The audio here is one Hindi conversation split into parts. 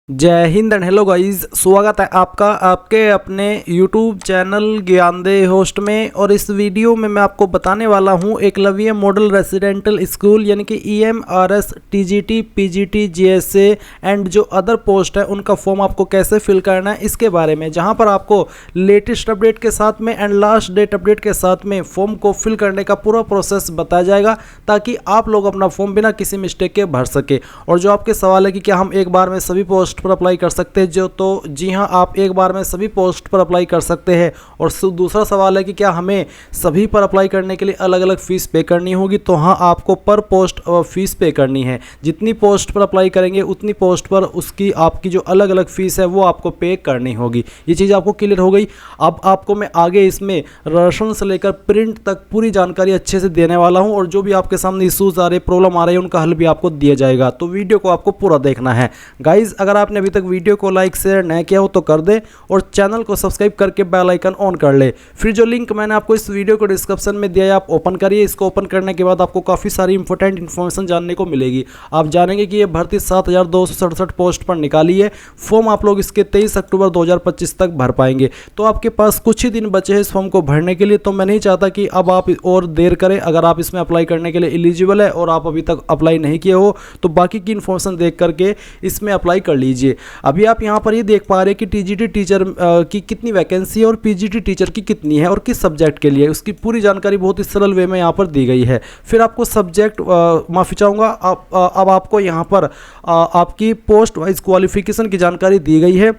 जय हिंद एंड हेलो गाइस, स्वागत है आपका आपके अपने YouTube चैनल ज्ञानदेह होस्ट में। और इस वीडियो में मैं आपको बताने वाला हूं एकलव्य मॉडल रेसिडेंटल स्कूल यानी कि EMRS TGT PGT GSA and जो अदर पोस्ट है उनका फॉर्म आपको कैसे फिल करना है इसके बारे में, जहां पर आपको लेटेस्ट अपडेट के साथ में एंड लास्ट डेट अपडेट के साथ में फॉर्म को फिल करने का पूरा प्रोसेस बताया जाएगा ताकि आप लोग अपना फॉर्म बिना किसी मिस्टेक के भर सके। और जो आपके सवाल है कि क्या हम एक बार में सभी पोस्ट पर अप्लाई कर सकते हैं, तो जी हाँ, आप एक बार में सभी पोस्ट पर अप्लाई कर सकते हैं। और दूसरा सवाल है कि क्या हमें सभी पर अप्लाई करने के लिए अलग अलग फीस पे करनी होगी, तो हाँ, आपको पर पोस्ट फीस पे करनी है। जितनी पोस्ट पर अप्लाई करेंगे उतनी पोस्ट पर उसकी आपकी जो अलग अलग फीस है वो आपको पे करनी होगी। ये चीज़ आपको क्लियर हो गई। अब आपको मैं आगे इसमें रसम से लेकर प्रिंट तक पूरी जानकारी अच्छे से देने वाला हूँ, और जो भी आपके सामने इशूज़ आ रहे, प्रॉब्लम आ रही है, उनका हल भी आपको दिया जाएगा। तो वीडियो को आपको पूरा देखना है गाइज। अगर आपने अभी तक वीडियो को लाइक शेयर नहीं किया हो तो कर दे, और चैनल को सब्सक्राइब करके बेल आइकन ऑन कर ले। फिर जो लिंक मैंने आपको इस वीडियो को डिस्क्रिप्शन में दिया है आप ओपन करिए। इसको ओपन करने के बाद आपको काफ़ी सारी इंपॉर्टेंट इन्फॉर्मेशन जानने को मिलेगी। आप जानेंगे कि ये भर्ती 7267 पोस्ट पर निकाली है। फॉर्म आप लोग इसके 23 अक्टूबर 2025 तक भर पाएंगे। तो आपके पास कुछ ही दिन बचे हैं इस फॉर्म को भरने के लिए। तो मैं नहीं चाहता कि अब आप और देर करें। अगर आप इसमें अप्लाई करने के लिए एलिजिबल है और आप अभी तक अप्लाई नहीं किए हो तो बाकी की इन्फॉर्मेशन देख करके इसमें अप्लाई कर लीजिए। अभी आप यहाँ पर ये देख पा रहे हैं कि टीजीटी टीचर की कितनी वैकेंसी है और पीजीटी टीचर की कितनी है और किस सब्जेक्ट के लिए, उसकी पूरी जानकारी बहुत ही सरल वे में यहाँ पर दी गई है। फिर आपको सब्जेक्ट माफ़ी चाहूँगा, अब आपको यहाँ पर आपकी पोस्ट वाइज क्वालिफिकेशन की जानकारी दी गई है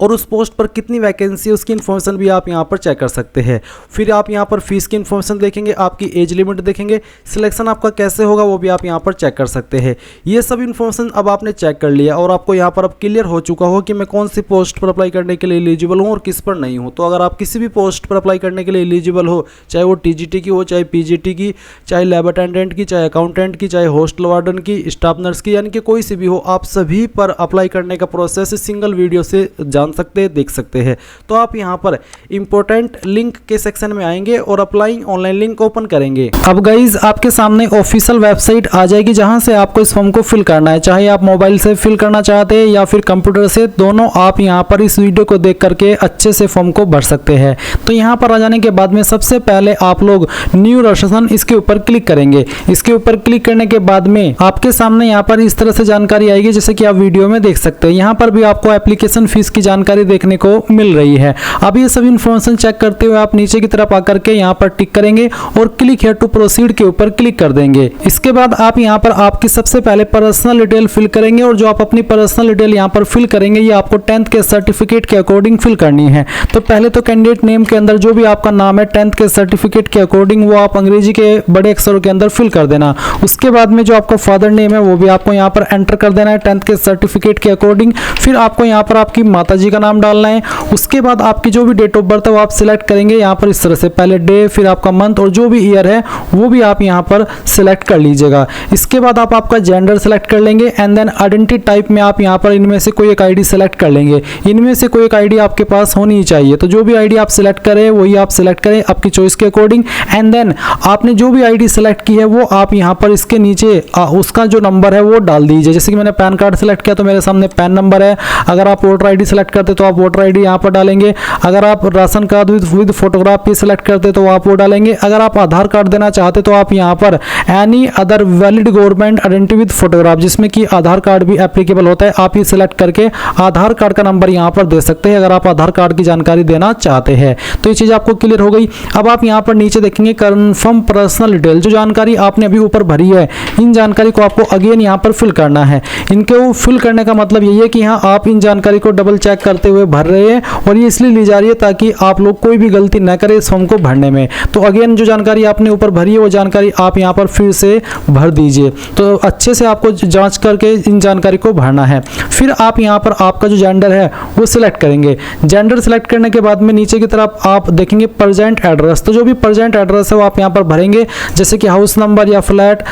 और उस पोस्ट पर कितनी वैकेंसी है उसकी इन्फॉर्मेशन भी आप यहाँ पर चेक कर सकते हैं। फिर आप यहाँ पर फीस की इन्फॉर्मेशन देखेंगे, आपकी एज लिमिट देखेंगे, सिलेक्शन आपका कैसे होगा वो भी आप यहाँ पर चेक कर सकते हैं। ये सब इन्फॉर्मेशन अब आपने चेक कर लिया और आपको यहाँ पर अब क्लियर हो चुका हो कि मैं कौन सी पोस्ट पर अप्लाई करने के लिए एलिजिबल हूँ और किस पर नहीं हूँ। तो अगर आप किसी भी पोस्ट पर अप्लाई करने के लिए एलिजिबल हो, चाहे वो TGT की हो, चाहे PGT की, चाहे लैब अटेंडेंट की, चाहे अकाउंटेंट की, चाहे हॉस्टल वार्डन की, स्टाफ नर्स की, यानी कि कोई सी भी हो, आप सभी पर अप्लाई करने का प्रोसेस सिंगल वीडियो से जान सकते हैं, देख सकते हैं। तो आप यहां पर इंपॉर्टेंट लिंक के सेक्शन में आएंगे और अप्लाई ऑनलाइन लिंक ओपन करेंगे। अब गाइज आपके सामने ऑफिशियल वेबसाइट आ जाएगी जहां से आपको इस फॉर्म को फिल करना है। चाहे आप मोबाइल से फिल करना चाहते हैं या फिर कंप्यूटर से, दोनों आप यहां पर इस वीडियो को देख करके अच्छे से फॉर्म को भर सकते हैं। तो यहां पर आ जाने के बाद में सबसे पहले आप लोग न्यू रजिस्ट्रेशन इसके ऊपर क्लिक करेंगे। इसके ऊपर क्लिक करने के बाद में आपके सामने यहाँ पर इस तरह से जानकारी आएगी जैसे कि आप वीडियो में देख सकते हैं। यहाँ पर भी आपको एप्लीकेशन फीस की जानकारी देखने को मिल रही है। अब ये सभी इंफॉर्मेशन चेक करते हुए आप नीचे की तरफ आकर के यहाँ पर टिक करेंगे और क्लिक हियर टू प्रोसीड के ऊपर क्लिक कर देंगे। इसके बाद आप यहाँ पर आपकी सबसे पहले पर्सनल डिटेल फिल करेंगे, और जो आप अपनी पर्सनल डिटेल यहाँ पर फिल करेंगे ये आपको 10th के सर्टिफिकेट के अकॉर्डिंग फिल करनी है। तो पहले तो कैंडिडेट नेम के अंदर जो भी आपका नाम है 10th के सर्टिफिकेट के अकॉर्डिंग वो आप अंग्रेजी के बड़े अक्षरों के अंदर फिल कर देना। उसके बाद में जो आपका फादर नेम है वो भी आपको यहाँ पर एंटर कर देना है 10th के सर्टिफिकेट के अकॉर्डिंग। फिर आपको यहाँ पर आपकी माता जी का नाम डालना है। उसके बाद आपकी जो भी डेट ऑफ बर्थ है वो आप सिलेक्ट करेंगे यहाँ पर इस तरह से, पहले डे, फिर आपका मंथ और जो भी ईयर है वो भी आप यहाँ पर सिलेक्ट कर लीजिएगा। इसके बाद आप आपका जेंडर सेलेक्ट कर लेंगे एंड देन आइडेंटिटी टाइप में आप यहाँ पर इनमें से कोई एक आईडी सेलेक्ट कर लेंगे। इनमें से कोई एक आईडी आपके पास होनी ही चाहिए, तो जो भी आईडी आप सिलेक्ट करें वही आप सिलेक्ट करें आपकी चॉइस के अकॉर्डिंग। एंड देन आपने जो भी आईडी सेलेक्ट की है वो आप यहाँ पर इसके नीचे उसका जो नंबर है वो डाल दीजिए। जैसे कि मैंने पैन कार्ड सेलेक्ट किया तो मेरे सामने पैन नंबर है। अगर आप वोटर आईडी सेलेक्ट करते तो आप वोटर आईडी यहाँ पर डालेंगे। अगर आप राशन कार्ड विद फोटोग्राफ भी सिलेक्ट करते तो आप वो डालेंगे। अगर आप आधार कार्ड देना चाहते तो आप यहाँ पर any other valid government identity with photograph, जिसमें कि आधार कार्ड भी एप्लीकेबल होता है, आप ये सिलेक्ट करके आधार कार्ड का नंबर यहाँ पर दे सकते हैं अगर आप आधार कार्ड की जानकारी देना चाहते हैं। तो ये चीज़ आपको क्लियर हो गई। अब आप यहाँ पर नीचे देखेंगे कन्फर्म पर्सनल डिटेल, जो जानकारी आपने अभी ऊपर भरी है इन जानकारी को आपको अगेन यहाँ पर फिल करना है। इनको फिल करने का मतलब यही है कि यहाँ आप इन जानकारी को डबल चेक करते हुए भर रहे हैं, और ये इसलिए ली जा रही है ताकि आप लोग कोई भी गलती न करें इस फॉर्म को भरने में। तो अगेन जो जानकारी आपने ऊपर भरी है वो जानकारी आप यहाँ पर फिर से भर दीजिए। तो अच्छे से आपको जांच करके इन जानकारी को भरना है। फिर आप यहाँ पर आपका जो जेंडर है वो सिलेक्ट करेंगे। जेंडर सिलेक्ट करने के बाद में नीचे की तरफ आप देखेंगे प्रेजेंट एड्रेस, तो जो भी प्रेजेंट एड्रेस है वो आप यहाँ पर भरेंगे, जैसे कि हाउस नंबर या फ्लैट,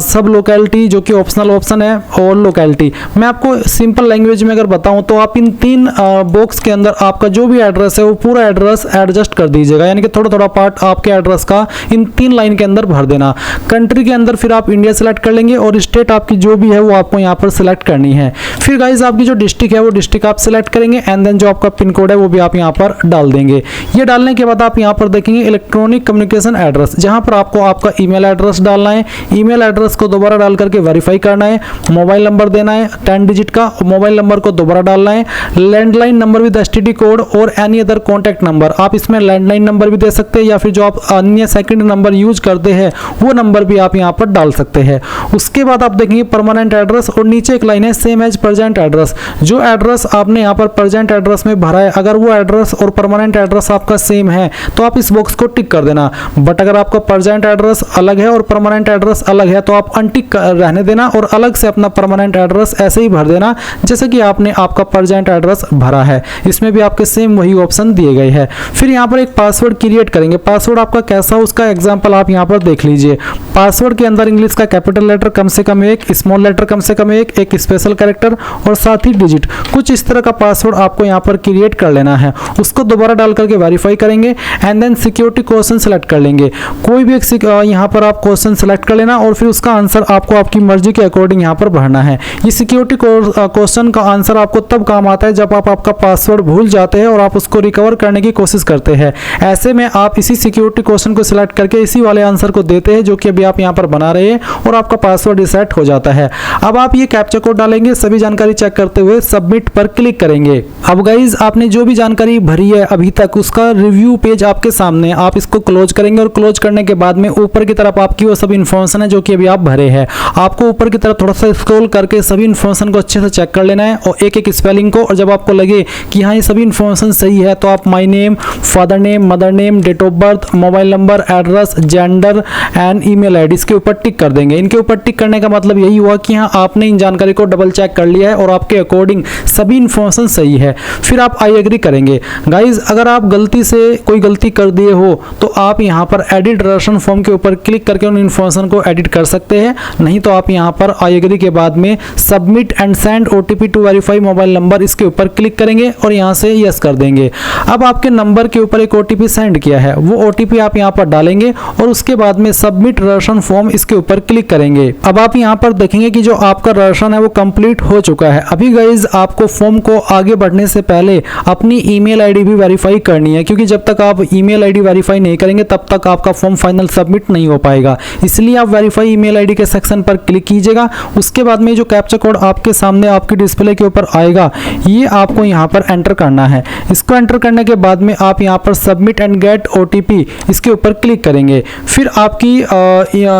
सब लोकेलिटी जो कि ऑप्शनल ऑप्शन है, और लोकेलिटी। मैं आपको सिंपल लैंग्वेज में अगर बताऊँ तो आप इन तीन तीन बॉक्स के अंदर आपका जो भी एड्रेस है वो पूरा एड्रेस एडजस्ट कर दीजिएगा, यानी कि थोड़ा थोड़ा पार्ट आपके एड्रेस का इन 3 लाइन के अंदर भर देना। कंट्री के अंदर फिर आप इंडिया सेलेक्ट कर लेंगे और स्टेट आपकी जो भी है वो आपको यहाँ पर सिलेक्ट करनी है। फिर गाइज आपकी जो डिस्ट्रिक्ट है वो डिस्ट्रिक्ट आप सिलेक्ट करेंगे एंड देन जो आपका पिन कोड है वो भी आप यहाँ पर डाल देंगे। ये डालने के बाद आप यहाँ पर देखेंगे इलेक्ट्रॉनिक कम्युनिकेशन एड्रेस, जहाँ पर आपको आपका ईमेल एड्रेस डालना है। ईमेल एड्रेस को दोबारा डाल करके वेरीफाई करना है। मोबाइल नंबर देना है 10 डिजिट का, मोबाइल नंबर को दोबारा डालना है। Landline number with STD code और एनी अदर कॉन्टैक्ट नंबर, आप इसमें लैंडलाइन नंबर भी दे सकते हैं या फिर जो आप अन्य सेकंड नंबर यूज करते हैं वो नंबर भी आप यहाँ पर डाल सकते हैं। उसके बाद आप देखेंगे परमानेंट एड्रेस और नीचे एक लाइन है सेम एज प्रेजेंट एड्रेस। जो एड्रेस आपने यहाँ पर प्रेजेंट एड्रेस में भरा है, अगर वो एड्रेस और परमानेंट एड्रेस आपका सेम है तो आप इस बॉक्स को टिक कर देना। बट अगर आपका प्रेजेंट एड्रेस अलग है और परमानेंट एड्रेस अलग है तो आप अनटिक रहने देना और अलग से अपना परमानेंट एड्रेस ऐसे ही भर देना जैसे कि आपने आपका प्रेजेंट एड्रेस भरा है। इसमें भी आपके सेम वही ऑप्शन दिए गए हैं। फिर यहाँ पर एक पासवर्ड क्रिएट करेंगे। पासवर्ड आपका कैसा, उसका एग्जांपल आप यहाँ पर देख लीजिए। पासवर्ड के अंदर इंग्लिश का कैपिटल लेटर कम से कम 1, स्मॉल लेटर कम से कम 1, एक स्पेशल कैरेक्टर और साथ ही डिजिट, कुछ इस तरह का पासवर्ड आपको यहाँ पर क्रिएट कर लेना है। उसको दोबारा डाल करके वेरीफाई करेंगे and then security question select कर लेंगे। कोई भी एक यहाँ पर आप क्वेश्चन सेलेक्ट कर लेना और फिर उसका आंसर आपको आपकी मर्जी के अकॉर्डिंग यहाँ पर भरना है। ये सिक्योरिटी क्वेश्चन का आंसर आपको तब काम आता है जब आप आपका पासवर्ड भूल जाते हैं और आप उसको रिकवर करने की कोशिश करते हैं। ऐसे में आप इसी सिक्योरिटी क्वेश्चन को सिलेक्ट करके इसी वाले आंसर को देते हैं जो कि अभी आप यहाँ पर बना रहे हैं और आपका पासवर्ड रिसेट हो जाता है। अब आप ये कैप्चा कोड डालेंगे, सभी जानकारी चेक करते हुए सबमिट पर क्लिक करेंगे। अब गाइज आपने जो भी जानकारी भरी है अभी तक उसका रिव्यू पेज आपके सामने, आप इसको क्लोज करेंगे और क्लोज करने के बाद में ऊपर की तरफ आपकी वो सब इन्फॉर्मेशन है जो कि अभी आप भरे हैं। आपको ऊपर की तरफ थोड़ा सा स्क्रॉल करके सभी इन्फॉर्मेशन को अच्छे से चेक कर लेना है और एक एक स्पेलिंग को, और जब आपको लगे कि हाँ ये सभी इन्फॉर्मेशन सही है तो आप my name, father name, mother name, date of birth, mobile number, address, gender and email ID इसके ऊपर टिक कर देंगे। इनके ऊपर टिक करने का मतलब यही हुआ कि हाँ आपने इन जानकारी को डबल चेक कर लिया है और आपके अकॉर्डिंग सभी इन्फॉर्मेशन सही है। फिर आप आई एग्री करेंगे। गाइज अगर आप गलती से कोई गलती कर दिए हो तो आप यहाँ पर एडिट रेशन फॉर्म के ऊपर क्लिक करके उन इन्फॉर्मेशन को एडिट कर सकते हैं, नहीं तो आप यहाँ पर आई एग्री के बाद में submit and send OTP to verify mobile number इसके ऊपर क्लिक करेंगे और यहाँ से यस कर देंगे। अब आपके नंबर के ऊपर एक ओटीपी सेंड किया है, वो ओटीपी आप यहाँ पर डालेंगे और उसके बाद में सबमिट रेशन फॉर्म इसके ऊपर क्लिक करेंगे। अब आप यहाँ पर देखेंगे कि जो आपका रेशन है वो कंप्लीट हो चुका है। अभी गाइज आपको फॉर्म को आगे बढ़ने से पहले अपनी ईमेल आईडी भी वेरीफाई करनी है, क्योंकि जब तक आप ईमेल आईडी वेरीफाई नहीं करेंगे तब तक आपका फॉर्म फाइनल सबमिट नहीं हो पाएगा। इसलिए आप वेरीफाई ईमेल आईडी के सेक्शन पर क्लिक कीजिएगा। उसके बाद में जो कैप्चा कोड आपके सामने आपकी डिस्प्ले के ऊपर आएगा ये आपको यहाँ पर एंटर करना है। इसको एंटर करने के बाद में आप यहाँ पर सबमिट एंड गेट ओटीपी इसके ऊपर क्लिक करेंगे। फिर आपकी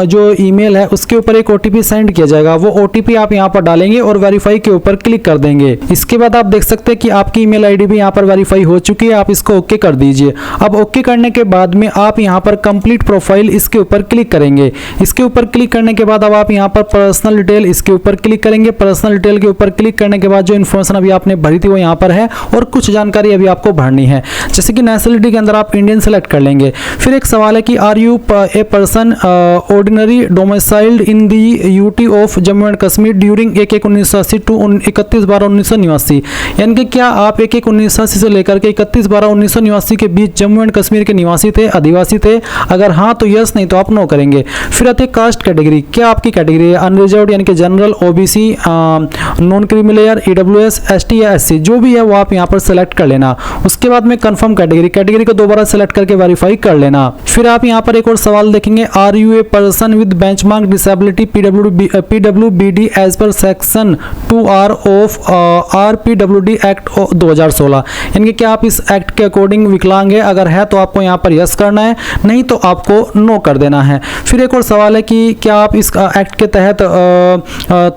जो ईमेल है उसके ऊपर एक ओटीपी सेंड किया जाएगा, वो ओटीपी आप यहाँ पर डालेंगे और वेरीफाई के ऊपर क्लिक कर देंगे। इसके बाद आप देख सकते हैं कि आपकी ईमेल आईडी भी यहाँ पर वेरीफाई हो चुकी है। आप इसको ओके कर दीजिए। अब ओके करने के बाद में आप यहाँ पर कंप्लीट प्रोफाइल इसके ऊपर क्लिक करेंगे। इसके ऊपर क्लिक करने के बाद अब आप यहाँ पर पर्सनल डिटेल इसके ऊपर क्लिक करेंगे। पर्सनल डिटेल के ऊपर क्लिक करने के बाद जो इन्फॉर्मेशन अभी आपने भरी थी वो यहाँ पर है और कुछ जानकारी अभी आपको भरनी है, जैसे कि नेशनलिटी के अंदर आप इंडियन सेलेक्ट कर लेंगे। फिर एक सवाल है कि are you a person ordinary domiciled in the UT of Jammu and Kashmir during 1/1/1980 to 31/12/1989, यानी कि क्या आप 1/1/1980 से लेकर के 31/12/1989 के बीच जम्मू एंड कश्मीर के निवासी थे, आदिवासी थे? अगर हाँ तो यस, नहीं तो आप नो करेंगे। फिर आते कास्ट कैटेगरी, क्या आपकी कैटेगरी है अनरिजर्व्ड यानी कि general, OBC, non creamy layer, EWS, ST या एससी, जो भी है वो आप यहाँ पर सेलेक्ट कर लेना। उसके बाद में कंफर्म कैटेगरी को दोबारा सेलेक्ट करके वेरीफाई कर लेना। फिर आप यहाँ पर एक और सवाल देखेंगे, are you a person with benchmark disability PWBD as per section 2R of RPWD act 2016, यानी कि क्या आप इस एक्ट के अकॉर्डिंग विकलांग है? अगर है तो आपको यहाँ पर यस करना है, नहीं तो आपको नो कर देना है। फिर एक और सवाल है कि क्या आप इस एक्ट के तहत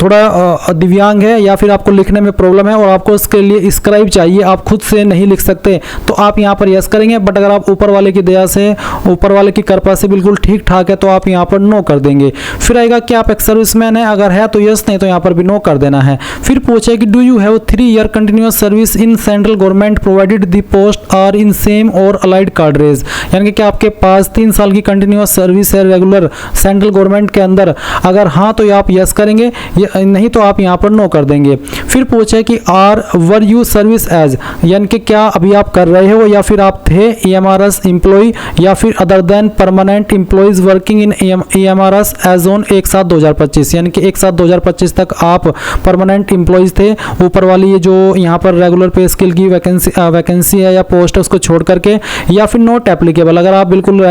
थोड़ा दिव्यांग है या फिर आपको लिखने में प्रॉब्लम है और आपको इसके लिए स्क्राइब चाहिए, आप खुद से नहीं लिख सकते, तो आप यहाँ पर यस करेंगे। बट अगर आप ऊपर वाले की दया से, ऊपर वाले की कृपा से बिल्कुल ठीक ठाक है तो आप यहाँ पर नो कर देंगे। फिर आएगा कि आप एक सर्विसमैन है, अगर है तो यस, नहीं तो यहाँ पर भी नो कर देना है। फिर पूछे कि do you have 3 year continuous service in central government provided the post are in same or allied cadres, यानी कि क्या आपके पास 3 साल की कंटिन्यूअस सर्विस है रेगुलर सेंट्रल गवर्नमेंट के अंदर? अगर हाँ तो आप यस करेंगे, नहीं तो आप यहाँ पर नो कर देंगे। फिर पूछे कि are were were you service as, यानी कि क्या अभी आप कर रहे हो या फिर आप थे EMRS एम्प्लॉय, या फिर other than permanent employees working in EMRS as on 1/7/2025, यानी कि 1/7/2025 तक आप परमानेंट एम्प्लॉयज थे। ऊपर वाली ये जो यहाँ पर रेगुलर पे स्किल की वैकेंसी है या पोस्ट है उसको छोड़ करके, या फिर नॉट एप्लीकेबल, अगर आप बिल्कुल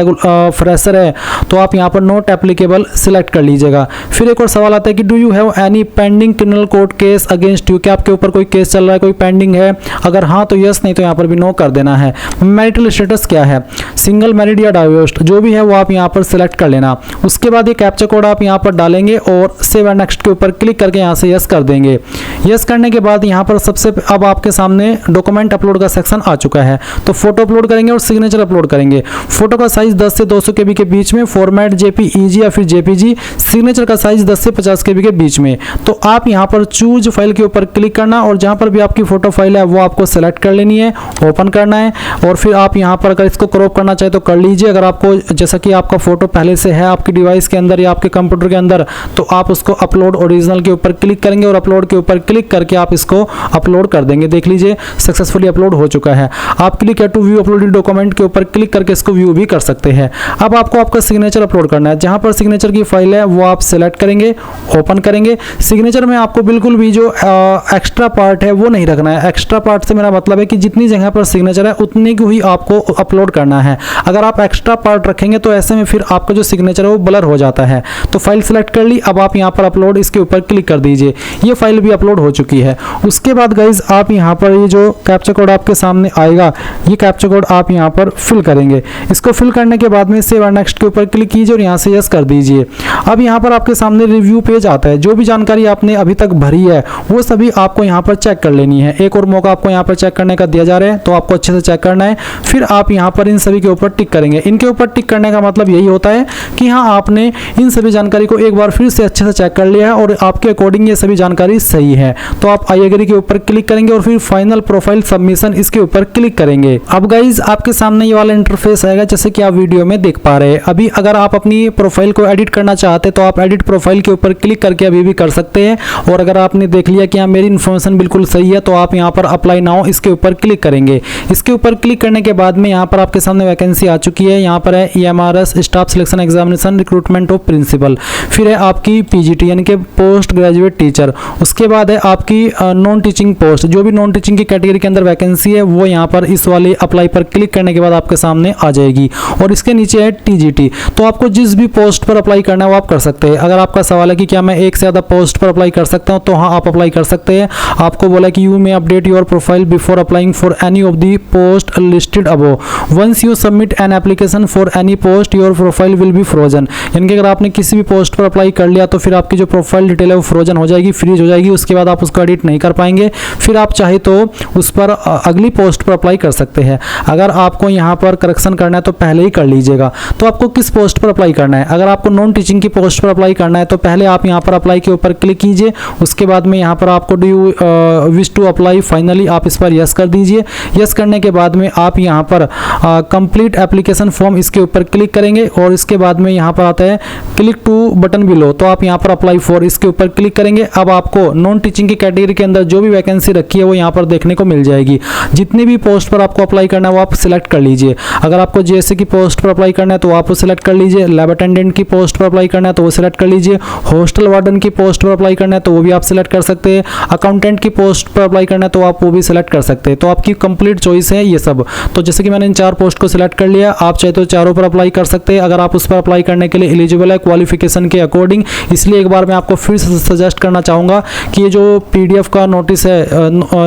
फ्रेशर है तो आप यहाँ पर नॉट एप्लीकेबल सिलेक्ट कर लीजिएगा। फिर एक और सवाल आता है कि do you have any pending criminal court case against you, क्या आपके ऊपर कोई केस चल रहा है, कोई पेंडिंग है, अगर हाँ तो यस, नहीं तो यहाँ पर भी नो कर देना है। मैरिटल स्टेटस क्या है, सिंगल मैरिड या डाइवोर्स्ड, जो भी है वो आप यहाँ पर सिलेक्ट कर लेना। उसके बाद ये कैप्चा कोड आप यहाँ पर डालेंगे और सेव एंड नेक्स्ट के ऊपर क्लिक करके यहाँ से यस कर देंगे। यस करने के बाद यहाँ पर सबसे अब आपके सामने डॉक्यूमेंट अपलोड का सेक्शन आ चुका है, तो फोटो अपलोड करेंगे और सिग्नेचर अपलोड करेंगे। फोटो का साइज 10 से 200 KB के बीच में, फॉर्मेट JPEG या फिर JPG, सिग्नेचर का साइज 10 से 50 KB के बीच में। तो आप यहाँ पर चूज फाइल के ऊपर क्लिक करना और जहाँ पर भी आपकी फोटो फाइल है वो आपको सेलेक्ट कर लेनी है, ओपन करना है, और फिर आप यहाँ पर अगर इसको क्रॉप करना चाहे तो कर लीजिए। अगर आपको जैसा कि आपका फोटो पहले से है आपकी डिवाइस के अंदर या आपके कंप्यूटर के अंदर, तो आप उसको अपलोड ओरिजिनल के ऊपर क्लिक करेंगे और अपलोड के ऊपर क्लिक करके आप इसको अपलोड कर देंगे। देख लीजिए सक्सेसफुली अपलोड हो चुका है। आप click to view uploaded document के ऊपर क्लिक करके इसको व्यू भी कर सकते हैं। अब आपको आपका सिग्नेचर अपलोड करना है, जहां पर सिग्नेचर की फाइल है वो आप सेलेक्ट करेंगे, ओपन करेंगे। सिग्नेचर में आपको बिल्कुल भी जो एक्स्ट्रा पार्ट है वो नहीं रखना है। एक्स्ट्रा पार्ट से मेरा मतलब है कि जितनी जगह पर सिग्नेचर है उतनी को ही आपको अपलोड करना है। अगर आप एक्स्ट्रा पार्ट रखेंगे तो ऐसे में फिर आपका जो सिग्नेचर है वो ब्लर हो जाता है। तो फाइल सेलेक्ट कर ली, अब आप यहाँ पर अपलोड इसके ऊपर क्लिक कर दीजिए। ये फाइल भी अपलोड हो चुकी है। उसके बाद गाइज आप यहाँ पर ये जो कैप्चा कोड आपके सामने आएगा, ये कैप्चा कोड आप यहाँ पर फिल करेंगे। इसको फिल करने के बाद में सेव एंड नेक्स्ट के ऊपर क्लिक कीजिए और यहाँ से यस कर दीजिए। अब यहाँ पर आपके सामने रिव्यू पेज आता है। जो भी जानकारी आपने अभी तक भरी है वो सभी आपको यहाँ पर चेक कर लेनी है। एक और मौका आपको यहाँ पर चेक करने का दिया जा रहा है, तो आपको अच्छे से चेक करना है। फिर आप यहाँ पर इन सभी के ऊपर टिक करेंगे। इनके ऊपर टिक करने का मतलब यही होता है कि हाँ आपने इन सभी जानकारी को एक बार फिर से अच्छे से चेक कर लिया है और आपके अकॉर्डिंग ये सभी जानकारी सही है। तो आप आई एग्री के ऊपर क्लिक करेंगे और फिर फाइनल प्रोफाइल सबमिशन इसके ऊपर क्लिक करेंगे। अब गाइज आपके सामने ये वाला इंटरफेस आएगा जैसे कि आप वीडियो में देख पा रहे हैं। अभी अगर आप अपनी प्रोफाइल को एडिट करना चाहते हैं तो आप एडिट प्रोफाइल के ऊपर क्लिक करके अभी भी कर सकते हैं। और अगर आपने देख लिया कि हाँ मेरी इन्फॉर्मेशन बिल्कुल सही है तो आप यहाँ पर अप्लाई नाउ इसके ऊपर क्लिक करेंगे। इसके ऊपर क्लिक करने के बाद में यहाँ पर आपके सामने वैकेंसी आ चुकी है। यहाँ पर है EMRS staff selection examination recruitment of principal, फिर है आपकी PGT यानी कि पोस्ट ग्रेजुएट टीचर। उसके बाद है आपकी नॉन टीचिंग पोस्ट, जो भी नॉन टीचिंग की कैटेगरी के अंदर वैकेंसी है वो यहाँ पर इस वाले अप्लाई पर क्लिक करने के बाद आपके सामने आ जाएगी। और इसके नीचे है TGT। तो आपको जिस भी पोस्ट पर अप्लाई करना है वो आप कर सकते हैं। अगर आपका सवाल है कि क्या मैं एक से ज़्यादा पोस्ट पर अप्लाई कर सकता हूँ, तो हाँ आप अप्लाई कर सकते हैं। आपको बोला कि you may update your profile before applying for any of the post listed above. Once you submit an application for any post your profile will be frozen, यानी कि अगर आपने किसी भी पोस्ट पर अप्लाई कर लिया तो फिर आपकी जो प्रोफाइल डिटेल है वो फ्रोजन हो जाएगी, फ्रीज हो जाएगी। उसके बाद आप उसको एडिट नहीं कर पाएंगे। फिर आप चाहे तो उस पर अगली पोस्ट पर अप्लाई कर सकते हैं। अगर आपको यहाँ पर करेक्शन करना है तो पहले ही कर लीजिएगा। तो आपको किस पोस्ट पर अप्लाई करना है, अगर आपको नॉन टीचिंग की पोस्ट पर अप्लाई करना है तो पहले आप यहाँ पर अप्लाई के ऊपर क्लिक कीजिए। उसके बाद में यहाँ पर आपको do you wish to apply, finally आप इस पर यस कर दीजिए। यस करने के बाद में आप यहाँ पर कंप्लीट एप्लीकेशन फॉर्म इसके ऊपर क्लिक करेंगे और इसके बाद में यहाँ पर आता है क्लिक टू बटन बिलो, तो आप यहाँ पर अप्लाई फॉर इसके ऊपर क्लिक करेंगे। अब आपको नॉन टीचिंग की कैटेगरी के अंदर जो भी वैकेंसी रखी है वो यहाँ पर देखने को मिल जाएगी। जितनी भी पोस्ट पर आपको अप्लाई करना है वो आप सिलेक्ट कर लीजिए। अगर आपको JSA की पोस्ट पर अप्लाई करना है तो आप वो सिलेक्ट कर लीजिए। लैब अटेंडेंट की पोस्ट पर अप्लाई करना है तो वो सिलेक्ट कर लीजिए। हॉस्टल वार्डन की पोस्ट पर अप्लाई करना है तो वो भी आप सिलेक्ट कर सकते हैं। अकाउंटेंट की पोस्ट पर अप्लाई करना है तो आप वो भी सिलेक्ट कर सकते हैं। तो आपकी कंप्लीट चॉइस है ये सब। तो जैसे कि मैंने इन 4 पोस्ट को सिलेक्ट कर लिया, आप चाहे तो चारों पर अप्लाई कर सकते हैं अगर आप उस पर अप्लाई करने के लिए एलिजिबल है क्वालिफिकेशन के अकॉर्डिंग। इसलिए एक बार मैं आपको फिर से सजेस्ट करना चाहूँगा कि ये जो PDF का नोटिस है,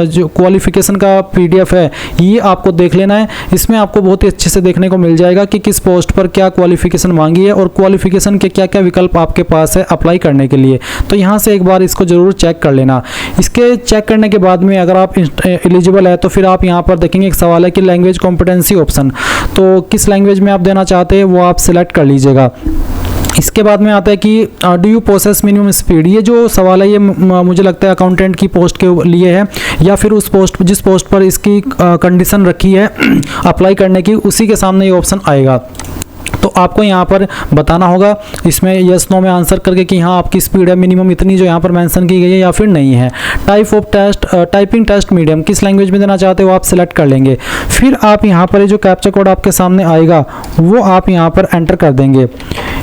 जो क्वालिफिकेशन का PDF है, ये आपको देख लेना है। इसमें आपको बहुत ही अच्छे से देखने को मिल जाएगा कि किस पोस्ट पर क्या क्वालिफिकेशन मांगी है और क्वालिफिकेशन के क्या क्या विकल्प आपके पास है अप्लाई करने के लिए। तो यहाँ से एक बार इसको जरूर चेक कर लेना। इसके चेक करने के बाद में अगर आप एलिजिबल है तो फिर आप यहाँ पर देखेंगे एक सवाल है कि लैंग्वेज कॉम्पिटेंसी ऑप्शन, तो किस लैंग्वेज में आप देना चाहते हैं वो आप सिलेक्ट कर लीजिएगा। इसके बाद में आता है कि do you process minimum speed. ये जो सवाल है ये मुझे लगता है अकाउंटेंट की पोस्ट के लिए है या फिर उस पोस्ट जिस पोस्ट पर इसकी कंडीशन रखी है अप्लाई करने की, उसी के सामने ये ऑप्शन आएगा। तो आपको यहाँ पर बताना होगा इसमें यस नो में आंसर करके कि हाँ आपकी स्पीड है मिनिमम इतनी जो यहाँ पर मेंशन की गई है या फिर नहीं है। Type of test, typing test medium, किस लैंग्वेज में देना चाहते हो आप सिलेक्ट कर लेंगे। फिर आप यहाँ पर जो कैप्चा कोड आपके सामने आएगा वो आप यहाँ पर एंटर कर देंगे।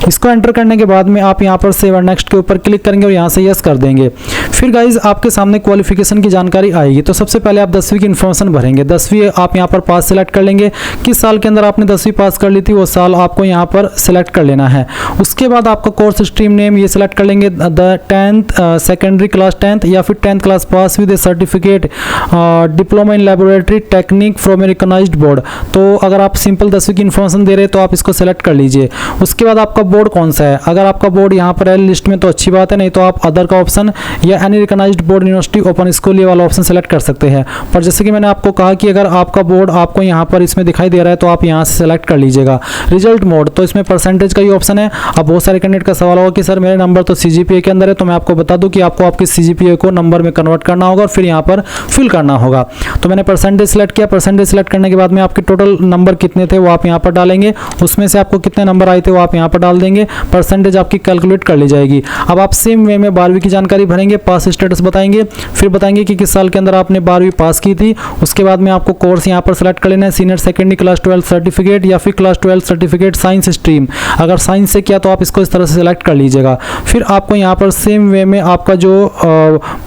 इसको एंटर करने के बाद में आप यहाँ पर सेव और नेक्स्ट के ऊपर क्लिक करेंगे और यहाँ से यस कर देंगे। फिर गाइज आपके सामने क्वालिफिकेशन की जानकारी आएगी। तो सबसे पहले आप 10वीं की इन्फॉर्मेशन भरेंगे। 10वीं आप यहाँ पर पास सेलेक्ट कर लेंगे। किस साल के अंदर आपने 10वीं पास कर ली थी वो साल आपको यहाँ पर सेलेक्ट कर लेना है। उसके बाद आपका कोर्स स्ट्रीम नेम ये सिलेक्ट कर लेंगे, the 10th secondary class 10th या फिर 10th class pass with a certificate diploma in laboratory technique from a recognised board. तो अगर आप सिंपल 10वीं की इन्फॉर्मेशन दे रहे हैं तो आप इसको सेलेक्ट कर लीजिए। उसके बाद आपका बोर्ड कौन सा है, अगर आपका बोर्ड यहाँ पर है लिस्ट में तो अच्छी बात है, नहीं तो आप अदर का ऑप्शन या any recognised board university open school ये वाला ऑप्शन सेलेक्ट कर सकते हैं। पर जैसे कि मैंने आपको कहा कि अगर आपका बोर्ड आपको यहाँ पर इसमें दिखाई दे रहा है तो आप यहाँ से सेलेक्ट कर लीजिएगा। रिजल्ट मोड, तो इसमें परसेंटेज का ही ऑप्शन है। अब बहुत सारे कैंडिडेट का सवाल होगा कि सर मेरे नंबर तो CGPA के अंदर है, तो मैं आपको बता दूं कि आपको आपके CGPA को नंबर में कन्वर्ट करना होगा और फिर यहाँ पर फिल करना होगा। तो मैंने परसेंटेज सेलेक्ट किया। परसेंटेज सेलेक्ट करने के बाद में आपके टोटल नंबर कितने थे वो आप यहाँ पर डालेंगे, उसमें से आपको कितने नंबर आए थे वो आप यहाँ पर डाल देंगे। परसेंटेज आपकी कैलकुलेट कर ली जाएगी। अब आप सेम वे में 12वीं की जानकारी भरेंगे, पास स्टेटस बताएंगे, फिर बताएंगे कि किस साल के अंदर आपने 12वीं पास की थी। उसके बाद में आपको कोर्स यहाँ पर सेलेक्ट कर लेना है, सीनियर सेकेंडरी क्लास 12 सर्टिफिकेट या फिर क्लास 12 सर्टिफिकेट साइंस स्ट्रीम। अगर साइंस से किया तो आप इसको इस तरह से सेलेक्ट कर लीजिएगा। फिर आपको यहाँ पर सेम वे में आपका जो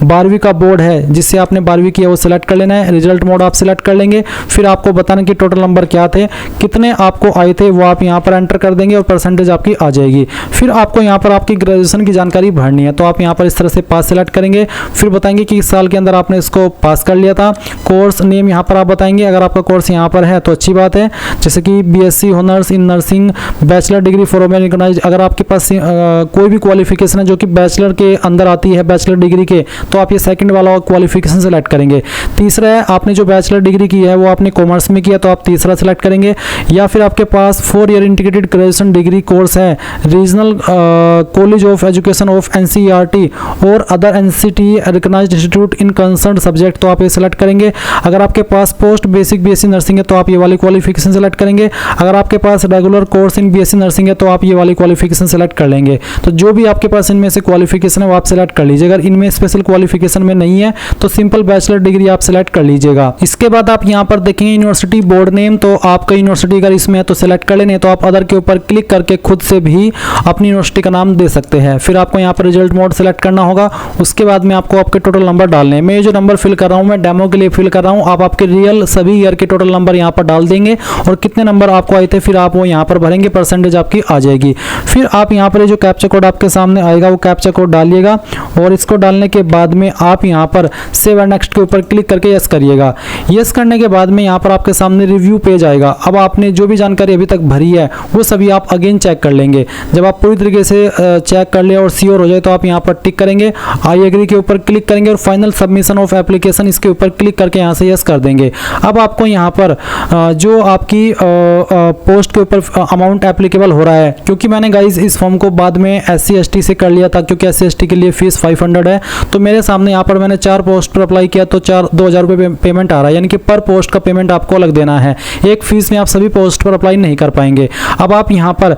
12वीं का बोर्ड है जिससे आपने 12वीं किया वो सिलेक्ट कर लेना है। रिजल्ट मोड आप सिलेक्ट कर लेंगे। फिर आपको बताना कि टोटल नंबर क्या थे, कितने आपको आए थे वो आप यहाँ पर एंटर कर देंगे और परसेंटेज आपकी आ जाएगी। फिर आपको यहाँ पर आपकी ग्रेजुएशन की जानकारी भरनी है, तो आप यहाँ पर इस तरह से पास सेलेक्ट करेंगे। फिर बताएंगे कि इस साल के अंदर आपने इसको पास कर लिया था। कोर्स नेम यहाँ पर आप बताएंगे, अगर आपका कोर्स यहाँ पर है तो अच्छी बात है, जैसे कि BSc honours in nursing, bachelor degree from an recognised. अगर आपके पास कोई भी क्वालिफिकेशन है जो कि बैचलर के अंदर आती है, बैचलर डिग्री के, तो आप ये सेकंड वाला क्वालिफिकेशन सेलेक्ट करेंगे। तीसरा है आपने जो बैचलर डिग्री की है वो आपने कॉमर्स में किया तो आप तीसरा सेलेक्ट करेंगे। या फिर आपके पास 4 year integrated graduation degree course है regional college of education of NCERT और other NCT recognized institute in concern subject, तो आप ये सेलेक्ट करेंगे। अगर आपके पास पोस्ट बेसिक BSc नर्सिंग है तो आप ये वाली क्वालिफिकेशन सेलेक्ट करेंगे। अगर आपके पास regular course in BSc nursing है तो आप ये वाली क्वालिफिकेशन सेलेक्ट कर लेंगे। तो जो भी आपके पास इनमें से क्वालिफिकेशन है वो आप सेलेक्ट कर लीजिए। अगर इनमें स्पेशल क्वालिफिकेशन में नहीं है तो सिंपल बैचलर डिग्री आप सेलेक्ट कर लीजिएगा। इसके बाद आप यहाँ पर देखेंगे यूनिवर्सिटी बोर्ड नेम, तो आपका यूनिवर्सिटी अगर इसमें है तो सेलेक्ट कर लेने, तो आप अदर के ऊपर क्लिक करके खुद से भी अपनी यूनिवर्सिटी का नाम दे सकते हैं। फिर आपको यहाँ पर रिजल्ट मोड सेलेक्ट करना होगा। उसके बाद में आपको आपके टोटल नंबर डालने हैं। मैं ये जो नंबर फिल कर रहा हूँ मैं डेमो के लिए फिल कर रहा हूँ। आप आपके रियल सभी ईयर के टोटल नंबर यहाँ पर डाल देंगे और कितने नंबर आपको आए थे फिर आप वो यहाँ पर भरेंगे, परसेंटेज आपकी आ जाएगी। फिर आप यहाँ पर जो कैप्चा कोड आपके सामने आएगा वो कैप्चा कोड डालिएगा और इसको डालने के बाद में आप यहाँ पर सेव एंड नेक्स्ट के ऊपर क्लिक करके यस करिएगा। यस करने के बाद में यहाँ पर आपके सामने रिव्यू पेज आएगा। अब आपने जो भी जानकारी अभी तक भरी है वो सभी आप अगेन चेक कर लेंगे। जब आप पूरी तरीके से चेक कर ले और श्योर हो जाए तो आप यहाँ पर टिक करेंगे, आई एग्री के ऊपर क्लिक करेंगे और फाइनल सबमिशन ऑफ एप्लीकेशन इसके ऊपर क्लिक करके यहाँ से यस कर देंगे। अब आपको यहाँ पर जो आपकी पोस्ट के ऊपर अमाउंट एप्लीकेबल हो रहा है, क्योंकि मैंने गाइज इस फॉर्म को बाद में SC ST से कर लिया था, क्योंकि SC ST के लिए फीस 500 है, तो मेरे सामने यहाँ पर मैंने 4 पोस्ट पर अप्लाई किया तो 2,000 रुपये पेमेंट आ रहा है, यानी कि पर पोस्ट का पेमेंट आपको अलग देना है। एक फीस में आप सभी पोस्ट पर अप्लाई नहीं कर पाएंगे। अब आप यहाँ पर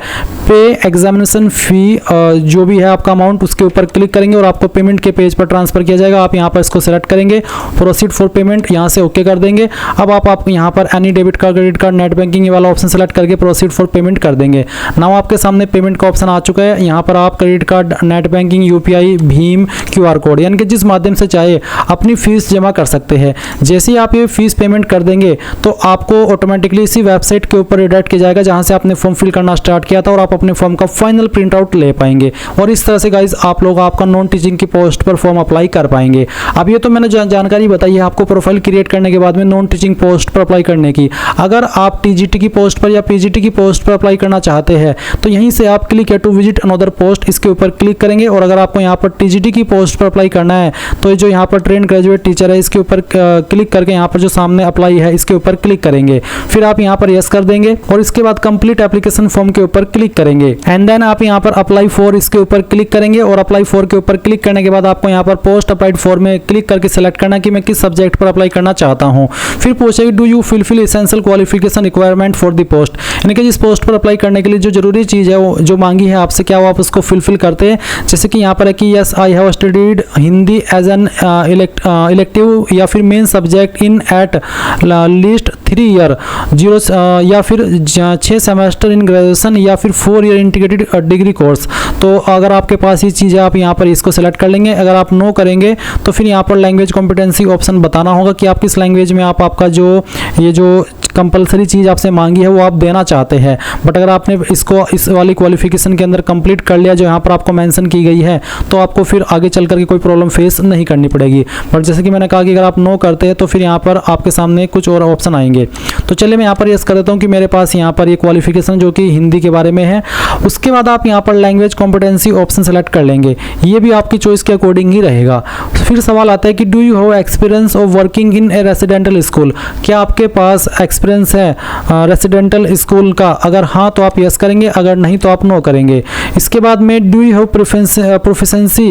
पे एग्जामिनेशन फ़ी जो भी है आपका अमाउंट उसके ऊपर क्लिक करेंगे और आपको पेमेंट के पेज पर ट्रांसफर किया जाएगा। आप यहाँ पर इसको सेलेक्ट करेंगे, प्रोसीड फॉर पेमेंट यहाँ से ओके कर देंगे। अब आप यहाँ पर any debit card, credit card, net banking ये वाला ऑप्शन सेलेक्ट करके प्रोसीड फॉर पेमेंट कर देंगे। नाउ आपके सामने पेमेंट का ऑप्शन आ चुका है। यहाँ पर आप credit card, net banking, UPI, Bhim, QR code यानी कि जिस माध्यम से चाहे अपनी फीस जमा कर सकते हैं। जैसे ही आप ये फीस पेमेंट कर देंगे तो आपको ऑटोमेटिकली इसी वेबसाइट के ऊपर रिडायरेक्ट किया जाएगा जहाँ से आपने फॉर्म फिल करना स्टार्ट किया था और आप अपने फॉर्म का फाइनल प्रिंट आउट ले पाएंगे। और इस तरह से गाइज आप लोग आपका नॉन टीचिंग की पोस्ट पर फॉर्म अप्लाई कर पाएंगे। अब ये तो मैंने जानकारी बताई है आपको प्रोफाइल क्रिएट करने के बाद में नॉन टीचिंग पोस्ट पर अप्लाई करने की। अगर आप TGT की पोस्ट पर या PGT की पोस्ट पर अप्लाई करना चाहते हैं तो यहीं से आप क्लिक है टू विजिट अनदर पोस्ट इसके ऊपर क्लिक करेंगे। और अगर आपको यहाँ पर TGT की पोस्ट पर अप्लाई करना है तो जो यहाँ पर ट्रेंड ग्रेजुएट टीचर है इसके ऊपर क्लिक करके यहाँ पर जो सामने अप्लाई है इसके ऊपर क्लिक करेंगे। फिर आप यहाँ पर यस कर देंगे और इसके बाद कंप्लीट एप्लीकेशन फॉर्म के ऊपर क्लिक करेंगे। करेंगे एंड देन आप यहाँ पर अप्लाई फॉर इसके ऊपर क्लिक करेंगे और अप्लाई फॉर के ऊपर क्लिक करने के बाद आपको यहाँ पर पोस्ट अप्लाइड फॉर में क्लिक करके सिलेक्ट करना कि मैं किस सब्जेक्ट पर अप्लाई करना चाहता हूँ। फिर पूछेगी do you fulfil essential qualification requirement for the post, यानी कि जिस पोस्ट पर अप्लाई करने के लिए जो जरूरी चीज़ है वो जो मांगी है आपसे क्या वो आप उसको फुलफिल करते हैं। जैसे कि यहाँ पर है कि yes I have studied Hindi as an elective या फिर main subject in at least 3 year 0 या फिर 6 सेमेस्टर इन ग्रेजुएशन या फिर 4 ईयर इंटीग्रेटेड डिग्री कोर्स। तो अगर आपके पास ये चीज़ है आप यहाँ पर इसको सेलेक्ट कर लेंगे। अगर आप नो करेंगे तो फिर यहाँ पर लैंग्वेज कॉम्पिटेंसी ऑप्शन बताना होगा कि आप किस लैंग्वेज में आप आपका जो ये जो कंपलसरी चीज़ आपसे मांगी है वो आप देना चाहते हैं। बट अगर आपने इसको इस वाली क्वालिफिकेशन के अंदर कंप्लीट कर लिया जो यहाँ पर आपको मेंशन की गई है तो आपको फिर आगे चल करके कोई प्रॉब्लम फेस नहीं करनी पड़ेगी। बट जैसे कि मैंने कहा कि अगर आप नो करते हैं तो फिर यहाँ पर आपके सामने कुछ और ऑप्शन आएंगे। तो चलिए मैं यहाँ पर यस कर देता हूँ कि मेरे पास यहाँ पर ये क्वालिफिकेशन जो कि हिंदी के बारे में है। उसके बाद आप यहाँ पर लैंग्वेज कॉम्पिटेंसी ऑप्शन सेलेक्ट कर लेंगे, ये भी आपकी चॉइस के अकॉर्डिंग ही रहेगा। फिर सवाल आता है कि do you have experience of working in A residential school, क्या आपके पास एक्सपीरियंस है रेसिडेंटल स्कूल का? अगर हाँ तो आप यस करेंगे, अगर नहीं तो आप नो करेंगे। इसके बाद में डू यू हैव प्रोफिशिएंसी,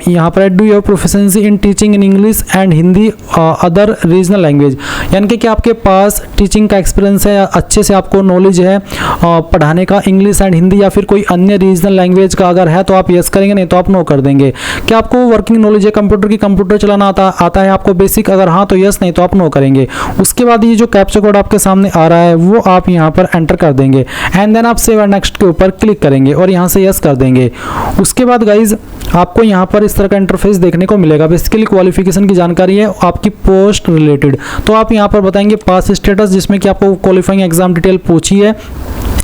यहाँ पर do you have proficiency in teaching in English and Hindi other regional language, यानी कि आपके पास टीचिंग का एक्सपीरियंस है, अच्छे से आपको नॉलेज है पढ़ाने का इंग्लिश एंड हिंदी या फिर कोई अन्य रीजनल लैंग्वेज का। अगर है तो आप यस करेंगे, नहीं तो आप नो कर देंगे। क्या आपको वर्किंग नॉलेज है कंप्यूटर की, कंप्यूटर चलाना आता है आपको बेसिक? अगर हाँ तो यस, नहीं तो आप नो करेंगे। उसके बाद ये जो कैप्चा कोड आपके सामने आ रहा है वो आप यहाँ पर एंटर कर देंगे एंड देन आप सेव एंड नेक्स्ट के ऊपर क्लिक करेंगे और यहाँ से यस कर देंगे। उसके बाद गाइज आपको यहाँ पर इस तरह का इंटरफेस देखने को मिलेगा। बेसिकली क्वालिफिकेशन की जानकारी है आपकी पोस्ट रिलेटेड। तो आप यहाँ पर बताएंगे पास स्टेटस, जिसमें कि आपको क्वालिफाइंग एग्जाम डिटेल पूछी है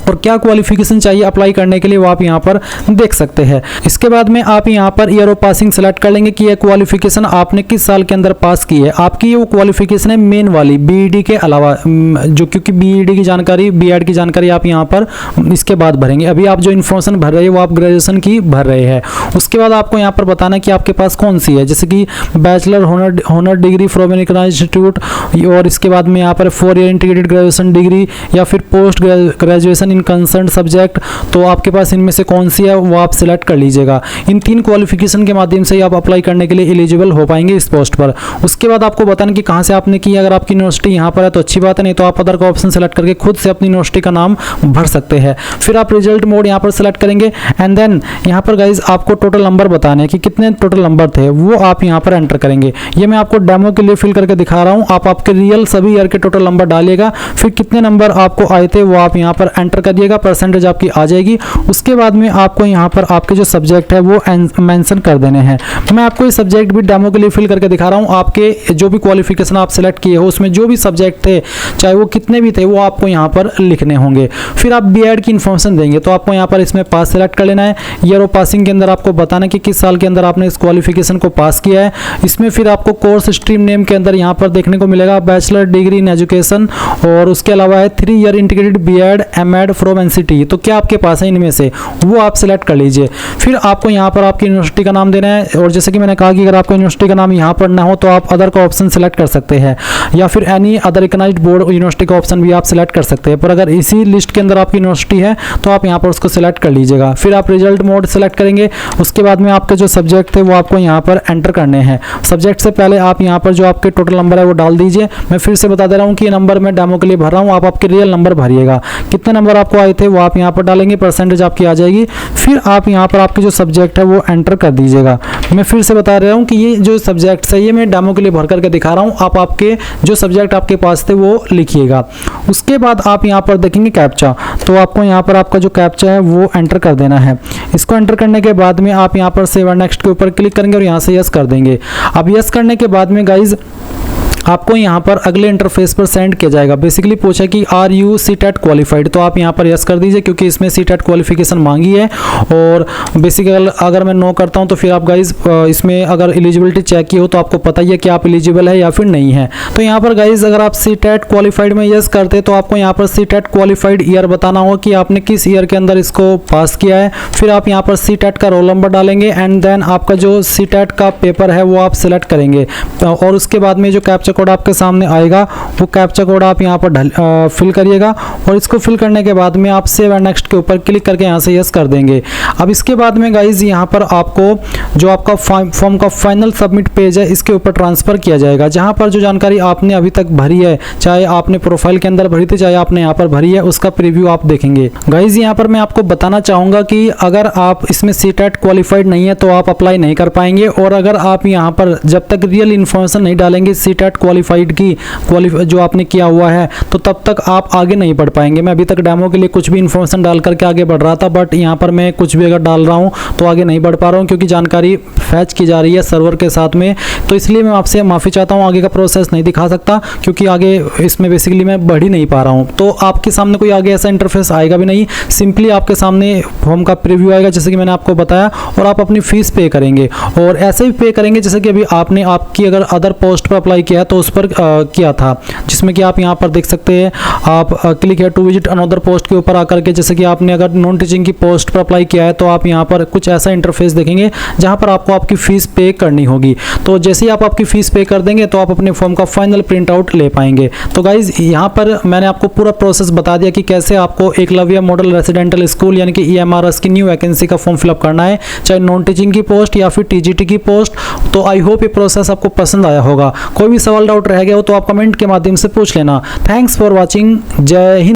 और क्या क्वालिफिकेशन चाहिए अप्लाई करने के लिए वो आप यहाँ पर देख सकते हैं। इसके बाद में आप यहाँ per year of passing select कर लेंगे कि यह क्वालिफिकेशन आपने किस साल के अंदर पास की है। आपकी वो क्वालिफिकेशन है मेन वाली बीईडी के अलावा, जो क्योंकि बीईडी की जानकारी बीएड की जानकारी आप यहाँ पर इसके बाद भरेंगे। अभी आप जो इन्फॉर्मेशन भर रहे हैं वो आप ग्रेजुएशन की भर रहे हैं। उसके बाद आपको यहाँ पर बताना कि आपके पास कौन सी है, जैसे कि bachelor honour degree from an institute, और इसके बाद में यहाँ पर 4 ईयर इंटीग्रेटेड ग्रेजुएशन डिग्री या फिर post graduation in concern subject. तो आपके पास इनमें से कौन सी है वो आप सिलेक्ट कर लीजिएगा। इन 3 क्वालिफिकेशन के माध्यम से ही आप अप्लाई करने के लिए एलिजिबल हो पाएंगे इस पोस्ट पर। उसके बाद आपको बताना कि कहाँ से आपने की। अगर आपकी यूनिवर्सिटी यहाँ पर है तो अच्छी बात है, नहीं तो आप अदर का ऑप्शन सेलेक्ट करके खुद से अपनी यूनिवर्सिटी का नाम भर सकते हैं। फिर आप रिजल्ट मोड यहाँ पर सेलेक्ट करेंगे एंड देन यहाँ पर गाइज आपको टोटल नंबर बताने हैं कि कितने टोटल नंबर थे वो आप यहाँ पर एंटर करेंगे। ये मैं आपको डेमो के लिए फिल करके दिखा रहा हूँ, आप आपके रियल सभी ईयर के टोटल नंबर डालिएगा। फिर कितने नंबर आपको आए थे वो आप यहाँ पर एंटर करिएगा, परसेंटेज आपकी आ जाएगी। उसके बाद में आपको यहाँ पर आपके जो सब्जेक्ट है वो मेंशन कर देने हैं। मैं आपको ये सब्जेक्ट भी डेमो के लिए फिल करके दिखा रहा हूँ। आपके जो भी क्वालिफिकेशन आप सेलेक्ट किए हो उसमें जो भी सब्जेक्ट थे चाहे वो कितने भी थे वो आपको यहाँ पर लिखने होंगे। फिर आप बीएड की इन्फॉर्मेशन देंगे तो आपको यहाँ पर इसमें पास सेलेक्ट कर लेना है। ईयर ऑफ पासिंग के अंदर आपको बताना कि किस साल के अंदर आपने इस क्वालिफिकेशन को पास किया है। इसमें फिर आपको कोर्स स्ट्रीम नेम के अंदर यहाँ पर देखने को मिलेगा बैचलर डिग्री इन एजुकेशन, और उसके अलावा है 3 year integrated BEd MEd from NCT. तो क्या आपके पास है इनमें से वो आप सिलेक्ट कर लीजिए। फिर आपको यहाँ पर आपकी यूनिवर्सिटी का नाम देना है, और जैसे कि मैंने कहा कि अगर आपको यूनिवर्सिटी का नाम यहाँ पर ना हो तो आप अदर का ऑप्शन सेलेक्ट कर सकते हैं, या फिर any other recognised board university का ऑप्शन भी आप सिलेक्ट कर सकते हैं। पर अगर इसी लिस्ट के अंदर आपकी यूनिवर्सिटी है तो आप यहाँ पर उसको सिलेक्ट कर लीजिएगा। फिर आप रिजल्ट मोड सेलेक्ट करेंगे। उसके बाद में आपके जो सब्जेक्ट थे वो आपको यहाँ पर एंटर करने हैं। सब्जेक्ट से पहले आप यहाँ पर जो आपके टोटल नंबर है वो डाल दीजिए। मैं फिर से बता दे रहा हूँ कि ये नंबर मैं डेमो के लिए भर रहा हूँ, आप आपके रियल नंबर भरिएगा। कितने नंबर आपको आए थे वो आप यहाँ पर डालेंगे, परसेंटेज आपकी आ जाएगी। फिर आप यहाँ पर आपके जो सब्जेक्ट है वो एंटर कर दीजिएगा। मैं फिर से बता रहा हूँ कि ये जो सब्जेक्ट है ये मैं डेमो के लिए भर करके दिखा रहा हूँ, आप आपके जो सब्जेक्ट आपके पास थे वो लिखिएगा। उसके बाद आप यहाँ पर देखेंगे कैप्चा, तो आपको यहाँ पर आपका जो कैप्चा है वो एंटर कर देना है। इसको एंटर करने के बाद में आप यहाँ पर सेव एंड नेक्स्ट के ऊपर क्लिक करेंगे और यहाँ से यस कर देंगे। अब यस करने के बाद में गाइज आपको यहाँ पर अगले इंटरफेस पर सेंड किया जाएगा। बेसिकली पूछा कि आर यू सीटेट क्वालिफाइड, तो आप यहाँ पर यस कर दीजिए क्योंकि इसमें सीटेट क्वालिफिकेशन मांगी है। और बेसिकली अगर मैं नो करता हूँ तो फिर आप गाइज इसमें अगर एलिजिबिलिटी चेक की हो तो आपको पता ही है कि आप एलिजिबल है या फिर नहीं है। तो यहाँ पर गाइज अगर आप सीटेट क्वालिफाइड में यस करते तो आपको यहाँ पर सीटेट क्वालिफाइड ईयर बताना होगा कि आपने किस ईयर के अंदर इसको पास किया है। फिर आप यहाँ पर सीटेट का रोल नंबर डालेंगे एंड देन आपका जो सीटेट का पेपर है वो आप सिलेक्ट करेंगे, और उसके बाद में जो कैप्चा कैप्चा कोड आपके सामने आएगा, वो कैप्चा कोड आप यहाँ पर फिल करिएगा और इसको फिल करने के बाद में आप सेव एंड नेक्स्ट के ऊपर क्लिक करके यहाँ से यस कर देंगे। अब इसके बाद में गाइज यहाँ पर आपको जो आपका फॉर्म का फाइनल सबमिट पेज है इसके ऊपर ट्रांसफ़र किया जाएगा, जहाँ पर जो जानकारी आपने अभी तक भरी है, चाहे आपने प्रोफाइल के अंदर भरी थी चाहे आपने यहाँ पर भरी है, उसका प्रीव्यू आप देखेंगे। गाइज यहाँ पर मैं आपको बताना चाहूँगा कि अगर आप इसमें सीटेट क्वालिफाइड नहीं है तो आप अप्लाई नहीं कर पाएंगे, और अगर आप यहाँ पर जब तक रियल इन्फॉर्मेशन नहीं डालेंगे सीटेट क्वालिफाइड की जो आपने किया हुआ है तो तब तक आप आगे नहीं बढ़ पाएंगे। मैं अभी तक डेमो के लिए कुछ भी इन्फॉर्मेशन डाल करके आगे बढ़ रहा था, बट यहाँ पर मैं कुछ भी अगर डाल रहा हूँ तो आगे नहीं बढ़ पा रहा हूँ क्योंकि जानकारी फैच की जा रही है सर्वर के साथ में। तो इसलिए मैं आपसे माफ़ी चाहता हूँ, आगे का प्रोसेस नहीं दिखा सकता क्योंकि आगे इसमें बेसिकली मैं बढ़ ही नहीं पा रहा हूँ। तो आपके सामने कोई आगे ऐसा इंटरफेस आएगा भी नहीं, सिंपली आपके सामने फॉर्म का प्रीव्यू आएगा जैसे कि मैंने आपको बताया, और आप अपनी फीस पे करेंगे और ऐसे ही पे करेंगे जैसे कि अभी आपने आपकी अगर अदर पोस्ट पर अप्लाई किया है तो उस पर किया था, जिसमें कि आप यहाँ पर देख सकते हैं। आप क्लिक है टू विजिट अनदर पोस्ट के ऊपर आकर के, जैसे कि आपने अगर नॉन टीचिंग की पोस्ट पर अप्लाई किया है तो आप यहाँ पर कुछ ऐसा इंटरफेस देखेंगे जहाँ पर आपको आपकी फीस पे करनी होगी। तो जैसे ही आप आपकी फीस पे कर देंगे तो आप अपने फॉर्म का फाइनल प्रिंट आउट ले पाएंगे। तो गाइज यहाँ पर मैंने आपको पूरा प्रोसेस बता दिया कि कैसे आपको एकलव्य मॉडल रेसिडेंटल स्कूल यानी कि EMRS की न्यू वैकेंसी का फॉर्म फिलअप करना है, चाहे नॉन टीचिंग की पोस्ट या फिर TGT की पोस्ट। तो आई होप ये प्रोसेस आपको पसंद आया होगा। कोई भी सवाल डाउट रह गया हो तो आप कमेंट के माध्यम से पूछ लेना। Thanks for watching. जय हिंद।